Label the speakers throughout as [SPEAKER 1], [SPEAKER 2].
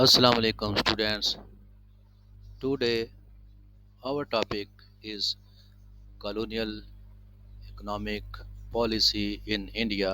[SPEAKER 1] Assalamu alaikum students. Today our topic is colonial economic policy in India.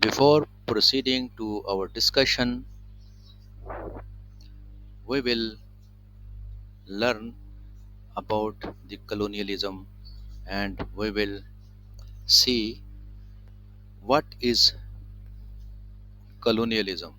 [SPEAKER 1] Before proceeding to our discussion, we will learn about the colonialism and we will see what is colonialism.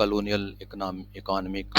[SPEAKER 1] colonial economic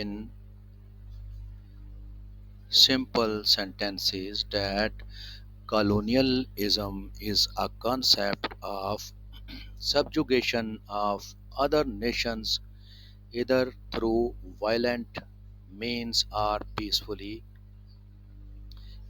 [SPEAKER 1] in simple sentences that colonialism is a concept of subjugation of other nations either through violent means or peacefully।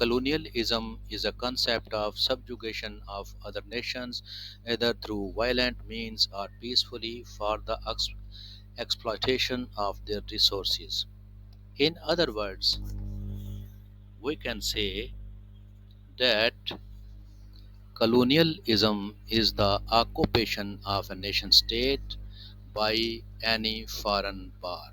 [SPEAKER 1] colonialism is a concept of subjugation of other nations either through violent means or peacefully for the exploitation of their resources। In other words, we can say that colonialism is the occupation of a nation state by any foreign power।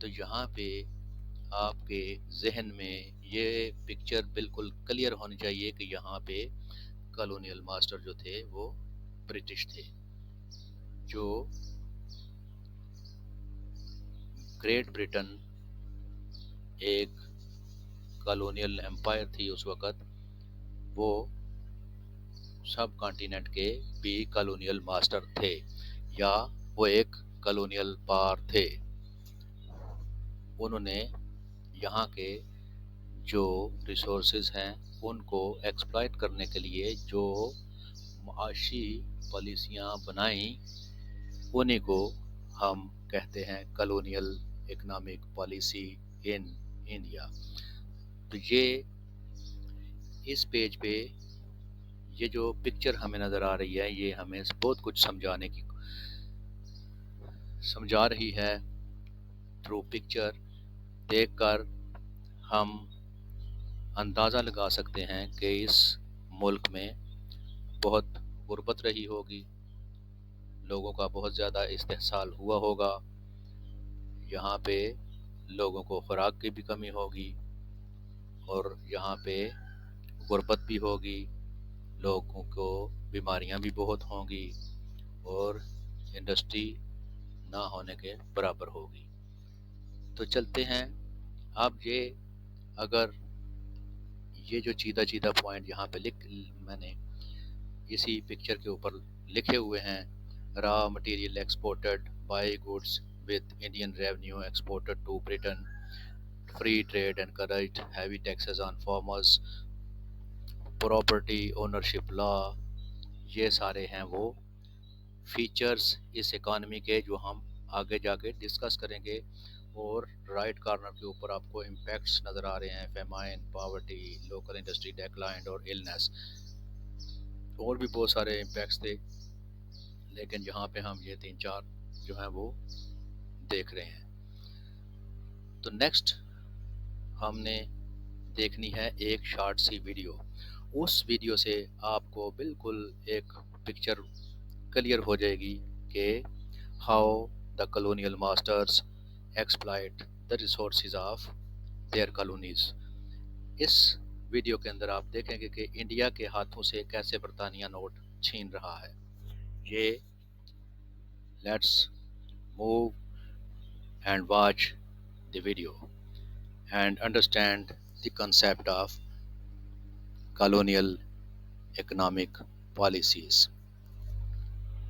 [SPEAKER 1] تو یہاں پہ آپ کے ذہن میں یہ picture بالکل clear ہونی چاہیے کہ یہاں پہ کالونیل ماسٹر جو تھے وہ برٹش تھے، جو گریٹ برٹن ایک کالونیل امپائر تھی اس وقت، وہ سب کانٹیننٹ کے بھی کالونیل ماسٹر تھے، یا وہ ایک کالونیل پار تھے۔ انہوں نے یہاں کے جو ریسورسز ہیں ان کو ایکسپلائٹ کرنے کے لیے جو معاشی پالیسیاں بنائیں، انہیں کو ہم کہتے ہیں colonial economic policy in India. تو یہ اس پیج پہ یہ جو پکچر ہمیں نظر آ رہی ہے، یہ ہمیں بہت کچھ سمجھا رہی ہے۔ تھرو پکچر دیکھ کر ہم اندازہ لگا سکتے ہیں کہ اس ملک میں بہت غربت رہی ہوگی، لوگوں کا بہت زیادہ استحصال ہوا ہوگا، یہاں پہ لوگوں کو خوراک کی بھی کمی ہوگی، اور یہاں پہ غربت بھی ہوگی، لوگوں کو بیماریاں بھی بہت ہوں گی، اور انڈسٹری نہ ہونے کے برابر ہوگی۔ تو چلتے ہیں اب اگر یہ جو چیدہ چیدہ پوائنٹ یہاں پہ میں نے اسی پکچر کے اوپر لکھے ہوئے ہیں: raw material exported by goods with Indian revenue exported to Britain, free trade encouraged, heavy taxes on farmers, property ownership law، یہ سارے ہیں وہ فیچرز اس اکانومی کے جو ہم آگے جا کے ڈسکس کریں گے۔ اور رائٹ کارنر کے اوپر آپ کو امپیکٹس نظر آ رہے ہیں: فیمائن، پاورٹی، لوکل انڈسٹری ڈیکلائنڈ اور النس۔ اور بھی بہت سارے امپیکٹس تھے، لیکن یہاں پہ ہم یہ 3-4 جو ہیں وہ دیکھ رہے ہیں۔ تو نیکسٹ ہم نے دیکھنی ہے ایک شارٹ سی ویڈیو۔ اس ویڈیو سے آپ کو بالکل ایک پکچر کلیئر ہو جائے گی کہ how the colonial masters exploit the resources of their colonies. اس ویڈیو کے اندر آپ دیکھیں گے کہ انڈیا کے ہاتھوں سے کیسے برطانیہ نوٹ چھین رہا ہے۔ یہ let's move and watch the video and understand the concept of colonial economic policies۔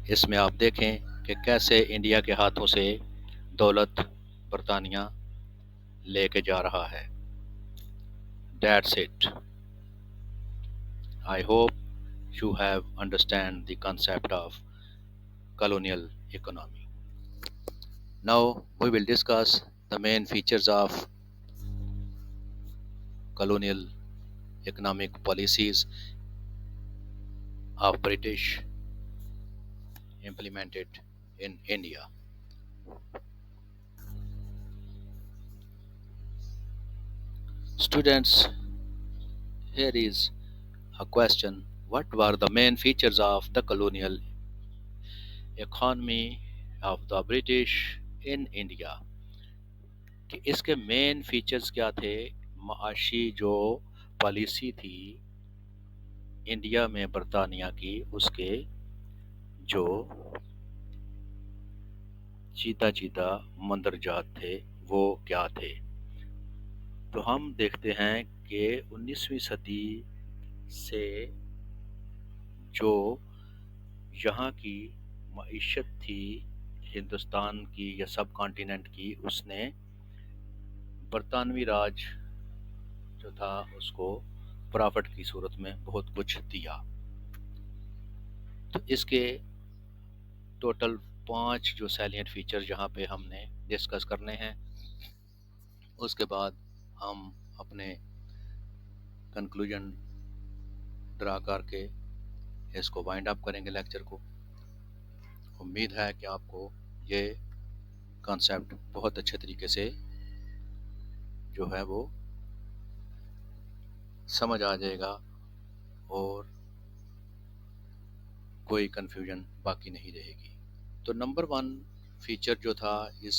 [SPEAKER 1] اس میں آپ دیکھیں کہ کیسے انڈیا کے ہاتھوں سے دولت برطانیہ لے کے جا رہا ہے۔ That's it. I hope you have understand the concept of colonial economy. Now we will discuss the main features of colonial economic policies of British implemented in India. Students, here is a question: what were the main features of the colonial economy of the British in India؟ کہ اس کے main features کیا تھے؟ معاشی جو policy تھی India میں برطانیہ کی، اس کے جو چیتا چیتا مندرجات تھے وہ کیا تھے؟ تو ہم دیکھتے ہیں کہ 19ویں صدی سے جو یہاں کی معیشت تھی ہندوستان کی یا سب کانٹیننٹ کی، اس نے برطانوی راج جو تھا اس کو پرافٹ کی صورت میں بہت کچھ دیا۔ تو اس کے ٹوٹل 5 جو سیلینٹ فیچر یہاں پہ ہم نے ڈسکس کرنے ہیں، اس کے بعد ہم اپنے کنکلوژن ڈرا کر کے اس کو وائنڈ اپ کریں گے لیکچر کو۔ امید ہے کہ آپ کو یہ کانسیپٹ بہت اچھے طریقے سے جو ہے وہ سمجھ آ جائے گا، اور کوئی کنفیوژن باقی نہیں رہے گی۔ تو نمبر 1 فیچر جو تھا اس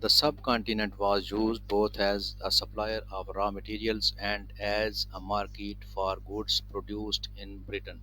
[SPEAKER 1] the subcontinent was used both as a supplier of raw materials and as a market for goods produced in Britain.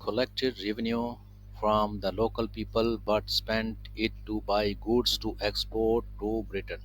[SPEAKER 1] collected revenue from the local people but spent it to buy goods to export to Britain।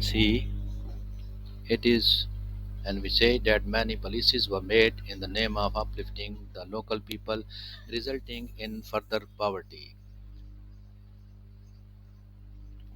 [SPEAKER 1] see it is, and we say that many policies were made in the name of uplifting the local people resulting in further poverty।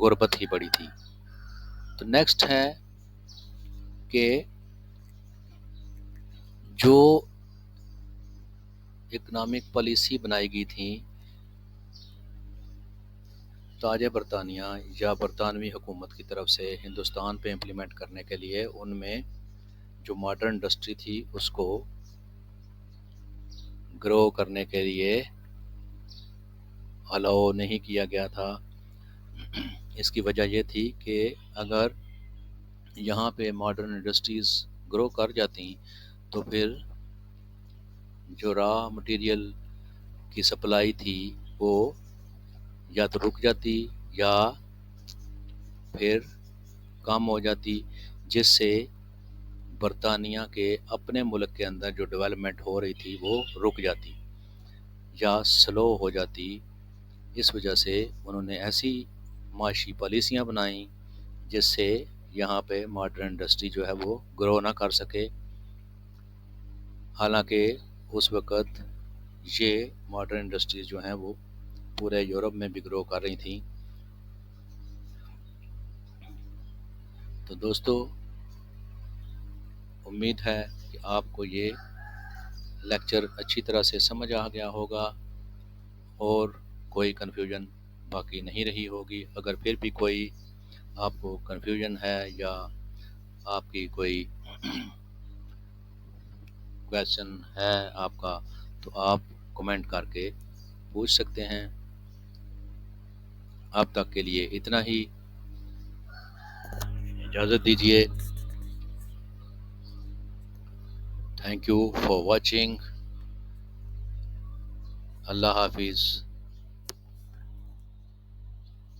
[SPEAKER 1] غربت ہی بڑی تھی۔ تو next ہے کہ جو economic policy بنائی گئی تھی تاج برطانیہ یا برطانوی حکومت کی طرف سے ہندوستان پہ امپلیمنٹ کرنے کے لیے، ان میں جو ماڈرن انڈسٹری تھی اس کو گرو کرنے کے لیے الاؤ نہیں کیا گیا تھا۔ اس کی وجہ یہ تھی کہ اگر یہاں پہ ماڈرن انڈسٹریز گرو کر جاتی تو پھر جو را مٹیریل کی سپلائی تھی وہ یا تو رک جاتی یا پھر کم ہو جاتی، جس سے برطانیہ کے اپنے ملک کے اندر جو ڈیولپمنٹ ہو رہی تھی وہ رک جاتی یا سلو ہو جاتی۔ اس وجہ سے انہوں نے ایسی معاشی پالیسیاں بنائیں جس سے یہاں پہ ماڈرن انڈسٹری جو ہے وہ گرو نہ کر سکے۔ حالانکہ اس وقت یہ ماڈرن انڈسٹریز جو ہیں وہ پورے یورپ میں بھی گرو کر رہی تھیں۔ تو دوستو، امید ہے کہ آپ کو یہ لیکچر اچھی طرح سے سمجھ آ گیا ہوگا اور کوئی کنفیوژن باقی نہیں رہی ہوگی۔ اگر پھر بھی کوئی آپ کو کنفیوژن ہے یا آپ کی کوئی کویشچن ہے آپ کا، تو آپ کمنٹ کر کے پوچھ سکتے ہیں۔ اب تک کے لیے اتنا ہی، اجازت دیجیے۔ Thank you for watching. اللہ حافظ۔